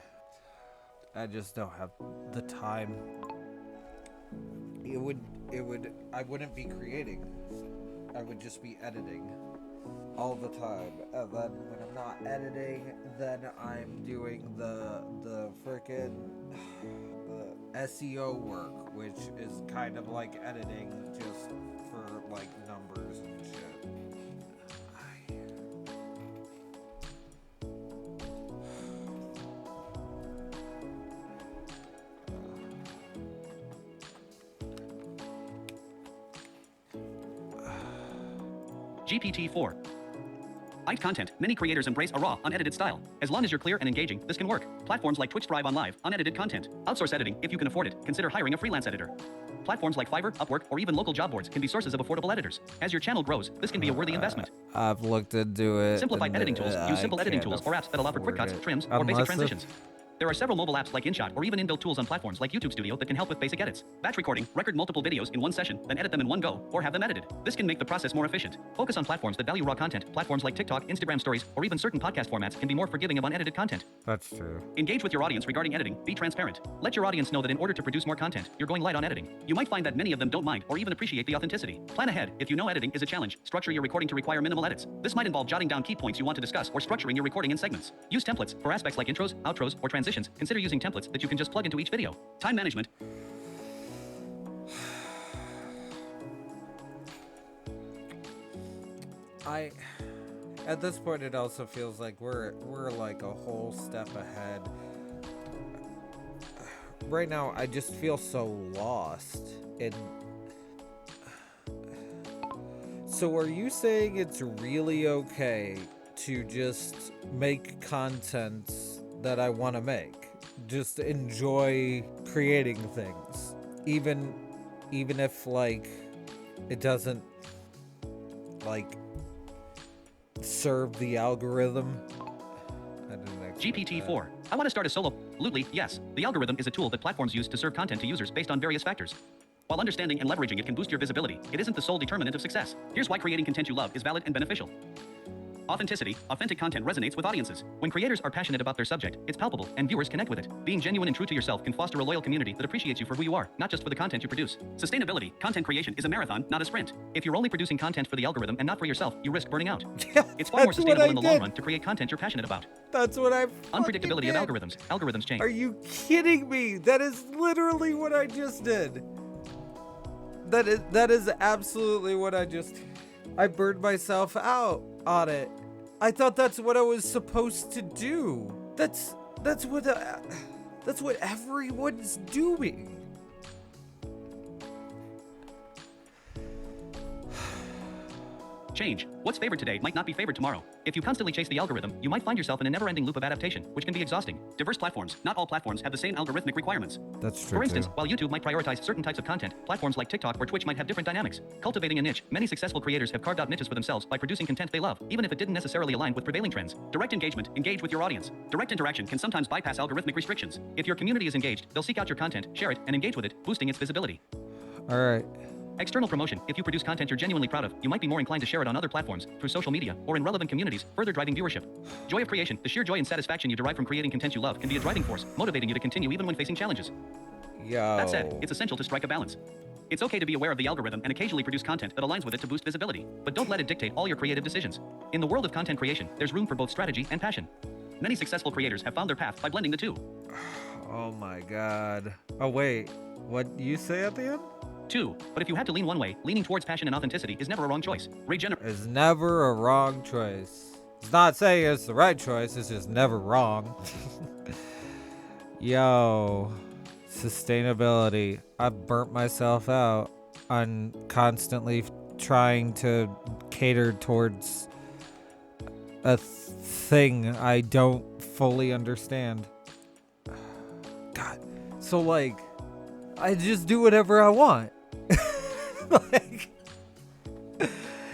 I just don't have the time. I wouldn't be creating. I would just be editing all the time. And then when I'm not editing, then I'm doing the frickin' the SEO work, which is kind of like editing just for like numbers and shit. GPT-4. Hyped content. Many creators embrace a raw, unedited style. As long as you're clear and engaging, this can work. Platforms like Twitch thrive on live, unedited content. Outsource editing. If you can afford it, consider hiring a freelance editor. Platforms like Fiverr, Upwork, or even local job boards can be sources of affordable editors. As your channel grows, this can be a worthy investment. I've looked into it. Simplify editing tools. Use simple editing tools or apps that allow for quick cuts, trims, or basic transitions. There are several mobile apps like InShot or even inbuilt tools on platforms like YouTube Studio that can help with basic edits. Batch recording, record multiple videos in one session, then edit them in one go, or have them edited. This can make the process more efficient. Focus on platforms that value raw content. Platforms like TikTok, Instagram Stories, or even certain podcast formats can be more forgiving of unedited content. That's true. Engage with your audience regarding editing. Be transparent. Let your audience know that in order to produce more content, you're going light on editing. You might find that many of them don't mind or even appreciate the authenticity. Plan ahead. If you know editing is a challenge, structure your recording to require minimal edits. This might involve jotting down key points you want to discuss or structuring your recording in segments. Use templates for aspects like intros, outros, or transitions. Consider using templates that you can just plug into each video. Time management. At this point, it also feels like we're like a whole step ahead. Right now, I just feel so lost in. So are you saying it's really okay to just make content that I want to make? Just enjoy creating things, even if like it doesn't like serve the algorithm. GPT-4. I want to start a solo. Absolutely, yes. The algorithm is a tool that platforms use to serve content to users based on various factors. While understanding and leveraging it can boost your visibility, it isn't the sole determinant of success. Here's why creating content you love is valid and beneficial. Authenticity. Authentic content resonates with audiences. When creators are passionate about their subject, it's palpable, and viewers connect with it. Being genuine and true to yourself can foster a loyal community that appreciates you for who you are, not just for the content you produce. Sustainability. Content creation is a marathon, not a sprint. If you're only producing content for the algorithm and not for yourself, you risk burning out. It's far more sustainable in the long run to create content you're passionate about. That's what I Unpredictability did. of algorithms. Algorithms change. Are you kidding me? That is literally what I just did. That is absolutely what I burned myself out on it. I thought that's what I was supposed to do. That's what everyone's doing. Change. What's favored today might not be favored tomorrow. If you constantly chase the algorithm, you might find yourself in a never-ending loop of adaptation, which can be exhausting. Diverse platforms. Not all platforms have the same algorithmic requirements. That's true. For instance, while YouTube might prioritize certain types of content, platforms like TikTok or Twitch might have different dynamics. Cultivating a niche. Many successful creators have carved out niches for themselves by producing content they love, even if it didn't necessarily align with prevailing trends. Direct engagement. Engage with your audience. Direct interaction can sometimes bypass algorithmic restrictions. If your community is engaged, they'll seek out your content, share it, and engage with it, boosting its visibility. All right. External promotion. If you produce content you're genuinely proud of, you might be more inclined to share it on other platforms, through social media, or in relevant communities, further driving viewership. Joy of creation. The sheer joy and satisfaction you derive from creating content you love can be a driving force, motivating you to continue even when facing challenges. Yo. That said, it's essential to strike a balance. It's okay to be aware of the algorithm and occasionally produce content that aligns with it to boost visibility, but don't let it dictate all your creative decisions. In the world of content creation, there's room for both strategy and passion. Many successful creators have found their path by blending the two. Oh my god. Oh wait, what you say at the end? But if you had to lean one way, leaning towards passion and authenticity is never a wrong choice. It's never a wrong choice. It's not saying it's the right choice, it's just never wrong. Yo, sustainability. I've burnt myself out on constantly trying to cater towards a thing I don't fully understand. God. So like, I just do whatever I want. Like,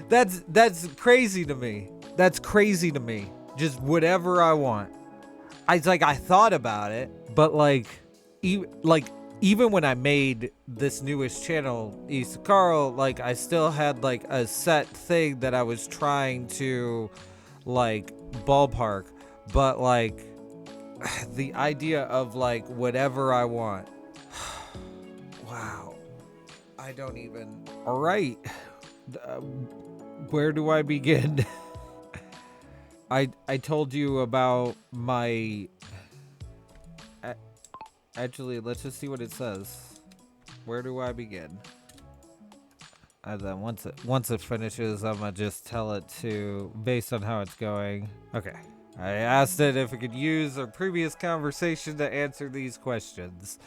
that's crazy to me. That's crazy to me. Just whatever I want. I thought about it, but even when I made this newest channel, Isekarl, like I still had like a set thing that I was trying to like ballpark, but like the idea of like whatever I want. Wow. I don't even. All right. Where do I begin? I told you about my. Actually, let's just see what it says. Where do I begin? And then once it finishes, I'm gonna just tell it to based on how it's going. Okay. I asked it if it could use our previous conversation to answer these questions.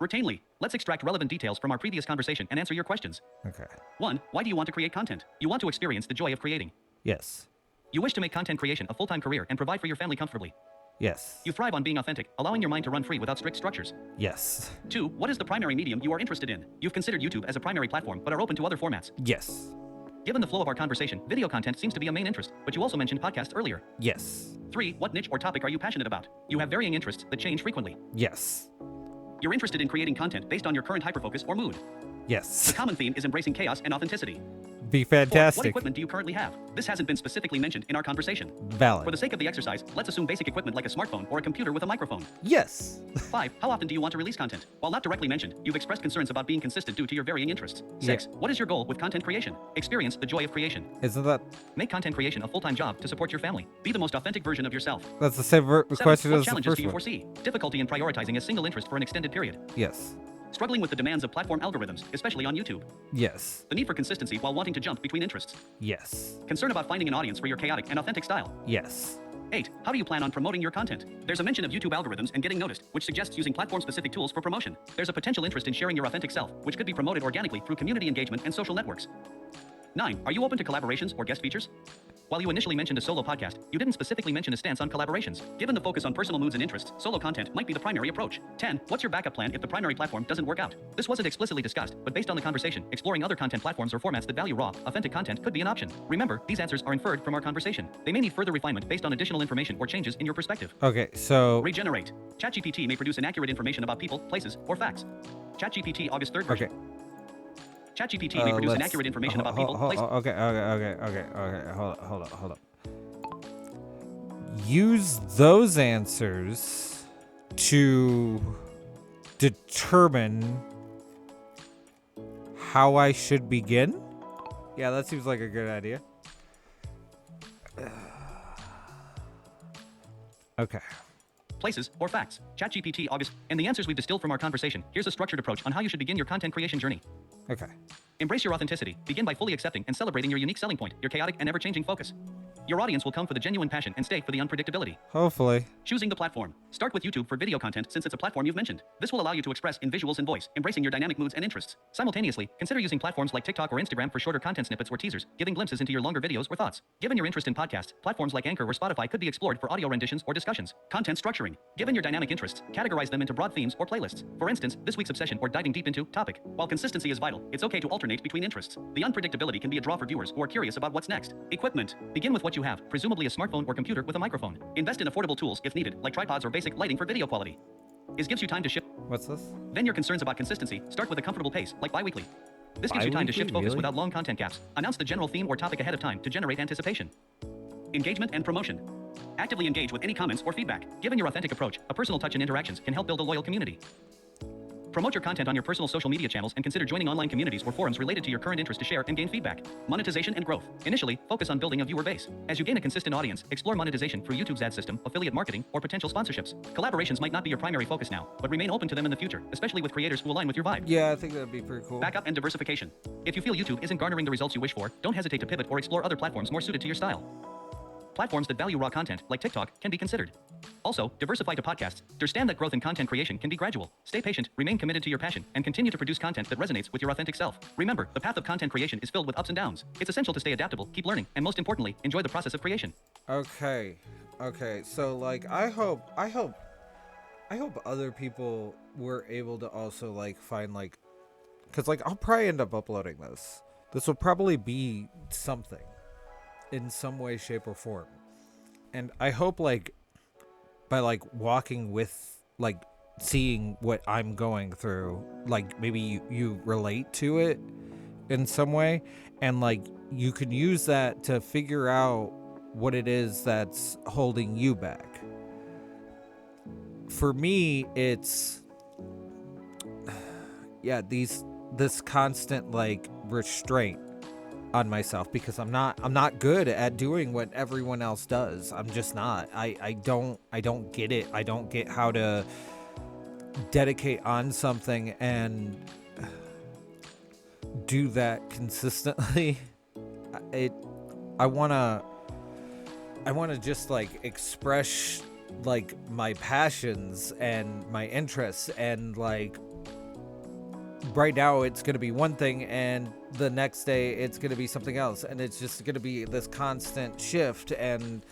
Routinely. Let's extract relevant details from our previous conversation and answer your questions. Okay. 1. Why do you want to create content? You want to experience the joy of creating. Yes. You wish to make content creation a full-time career and provide for your family comfortably. Yes. You thrive on being authentic, allowing your mind to run free without strict structures. Yes. 2. What is the primary medium you are interested in? You've considered YouTube as a primary platform, but are open to other formats. Yes. Given the flow of our conversation, video content seems to be a main interest, but you also mentioned podcasts earlier. Yes. 3. What niche or topic are you passionate about? You have varying interests that change frequently. Yes. You're interested in creating content based on your current hyperfocus or mood. The Yes. common theme is embracing chaos and authenticity. Be 4. fantastic. What equipment do you currently have? This hasn't been specifically mentioned in our conversation. Valid. For the sake of the exercise, let's assume basic equipment like a smartphone or a computer with a microphone. Yes. 5. How often do you want to release content? While not directly mentioned, you've expressed concerns about being consistent due to your varying interests. 6. What is your goal with content creation? Experience the joy of creation. Isn't that Make content creation a full-time job to support your family. Be the most authentic version of yourself. that's the same 7. question What as the challenges first do you one? foresee? Difficulty in prioritizing a single interest for an extended period. Yes. Struggling with the demands of platform algorithms, especially on YouTube. Yes. The need for consistency while wanting to jump between interests. Yes. Concern about finding an audience for your chaotic and authentic style. Yes. 8. How do you plan on promoting your content? There's a mention of YouTube algorithms and getting noticed, which suggests using platform-specific tools for promotion. There's a potential interest in sharing your authentic self, which could be promoted organically through community engagement and social networks. 9. Are you open to collaborations or guest features? While you initially mentioned a solo podcast, you didn't specifically mention a stance on collaborations. Given the focus on personal moods and interests, solo content might be the primary approach. 10. What's your backup plan if the primary platform doesn't work out? This wasn't explicitly discussed, but based on the conversation, exploring other content platforms or formats that value raw, authentic content could be an option. Remember, these answers are inferred from our conversation. They may need further refinement based on additional information or changes in your perspective. Okay, so Regenerate. ChatGPT may produce inaccurate information about people, places, or facts. ChatGPT August 3rd version. okay. ChatGPT may produce let's- inaccurate information about people, places. Okay. Hold up. Use those answers to determine how I should begin. Yeah, that seems like a good idea. Okay. Places, or facts. ChatGPT August. And the answers we've distilled from our conversation. Here's a structured approach on how you should begin your content creation journey. Okay. Embrace your authenticity. Begin by fully accepting and celebrating your unique selling point, your chaotic and ever-changing focus. Your audience will come for the genuine passion and stay for the unpredictability. Hopefully. Choosing the platform. Start with YouTube for video content since it's a platform you've mentioned. This will allow you to express in visuals and voice, embracing your dynamic moods and interests. Simultaneously, consider using platforms like TikTok or Instagram for shorter content snippets or teasers, giving glimpses into your longer videos or thoughts. Given your interest in podcasts, platforms like Anchor or Spotify could be explored for audio renditions or discussions. Content structuring. Given your dynamic interests, categorize them into broad themes or playlists. For instance, this week's obsession or diving deep into topic. While consistency is vital, it's okay to alternate between interests. The unpredictability can be a draw for viewers who are curious about what's next. Equipment. Begin with what you have, presumably a smartphone or computer with a microphone. Invest in affordable tools if needed, like tripods or basic lighting for video quality. This gives you time to shift. What's this? Then your concerns about consistency, start with a comfortable pace, like bi-weekly. This gives you time to shift focus Really? without long content gaps. Announce the general theme or topic ahead of time to generate anticipation. Engagement and promotion. Actively engage with any comments or feedback. Given your authentic approach, a personal touch and interactions can help build a loyal community. Promote your content on your personal social media channels and consider joining online communities or forums related to your current interest to share and gain feedback. Monetization and growth. Initially, focus on building a viewer base. As you gain a consistent audience, explore monetization through YouTube's ad system, affiliate marketing, or potential sponsorships. Collaborations might not be your primary focus now, but remain open to them in the future, especially with creators who align with your vibe. Yeah, I think that'd be pretty cool. Backup and diversification. If you feel YouTube isn't garnering the results you wish for, don't hesitate to pivot or explore other platforms more suited to your style. Platforms that value raw content, like TikTok, can be considered. Also, diversify to podcasts. Understand that growth in content creation can be gradual. Stay patient, remain committed to your passion, and continue to produce content that resonates with your authentic self. Remember, the path of content creation is filled with ups and downs. It's essential to stay adaptable, keep learning, and most importantly, enjoy the process of creation. Okay. So like I hope other people were able to also like find like, cuz like I'll probably end up uploading this. This will probably be something in some way, shape, or form. And I hope like by like walking with like seeing what I'm going through, like maybe you relate to it in some way, and like you can use that to figure out what it is that's holding you back. For me, it's this constant like restraint on myself, because I'm not good at doing what everyone else does. I'm just not. I don't get it. I don't get how to dedicate on something and do that consistently. I want to just like express like my passions and my interests and like right now it's going to be one thing and the next day it's going to be something else, and it's just going to be this constant shift, and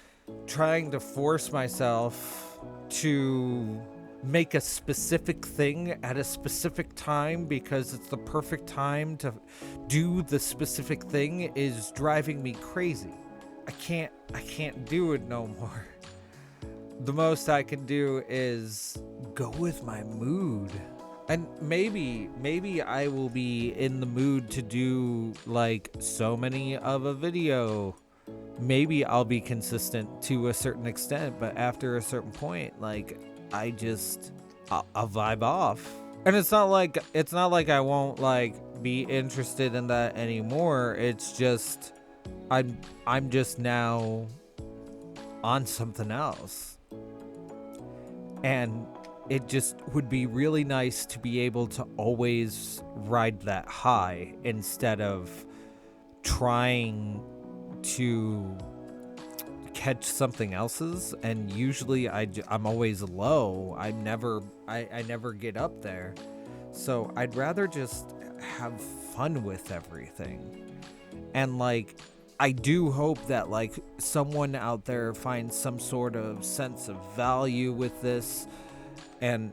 trying to force myself to make a specific thing at a specific time because it's the perfect time to do the specific thing is driving me crazy. I can't do it no more. The most I can do is go with my mood. And maybe I will be in the mood to do like so many of a video. Maybe I'll be consistent to a certain extent, but after a certain point, like I'll vibe off. And it's not like I won't like be interested in that anymore. It's just I'm just now on something else. And it just would be really nice to be able to always ride that high instead of trying to catch something else's. And usually I'm always low. I never get up there. So I'd rather just have fun with everything. And like, I do hope that like someone out there finds some sort of sense of value with this. And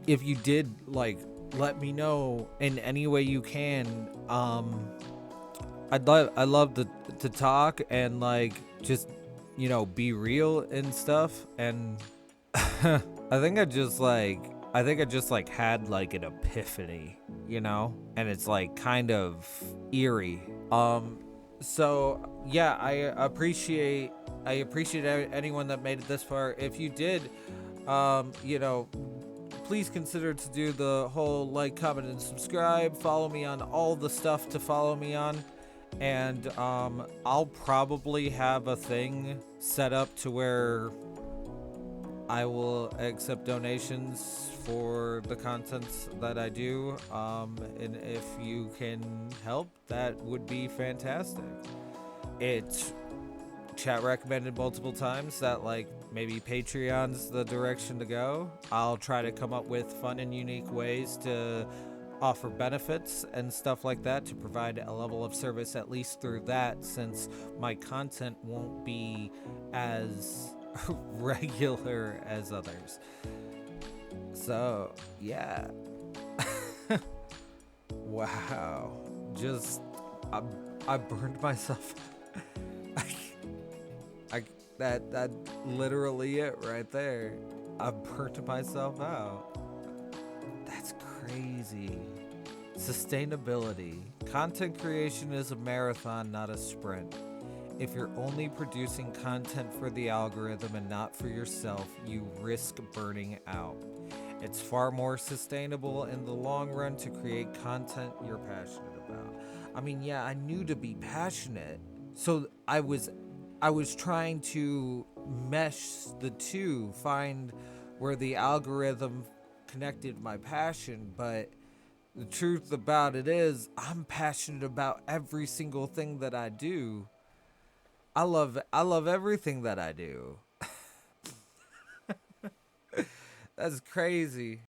if you did, like, let me know in any way you can. I'd love to talk and like just, you know, be real and stuff. And I think I just had like an epiphany, you know, and it's like kind of eerie. So yeah, I appreciate anyone that made it this far. If you did, you know, please consider to do the whole like, comment, and subscribe. Follow me on all the stuff to follow me on. And I'll probably have a thing set up to where I will accept donations for the contents that I do. And if you can help, that would be fantastic. It's chat recommended multiple times that like maybe Patreon's the direction to go. I'll try to come up with fun and unique ways to offer benefits and stuff like that to provide a level of service at least through that, since my content won't be as regular as others. So yeah. Wow, just I burned myself. That literally it right there. I burnt myself out. That's crazy. Sustainability. Content creation is a marathon, not a sprint. If you're only producing content for the algorithm and not for yourself, you risk burning out. It's far more sustainable in the long run to create content you're passionate about. I mean, yeah, I knew to be passionate, so I was trying to mesh the two, find where the algorithm connected my passion, but the truth about it is I'm passionate about every single thing that I do. I love everything that I do. That's crazy.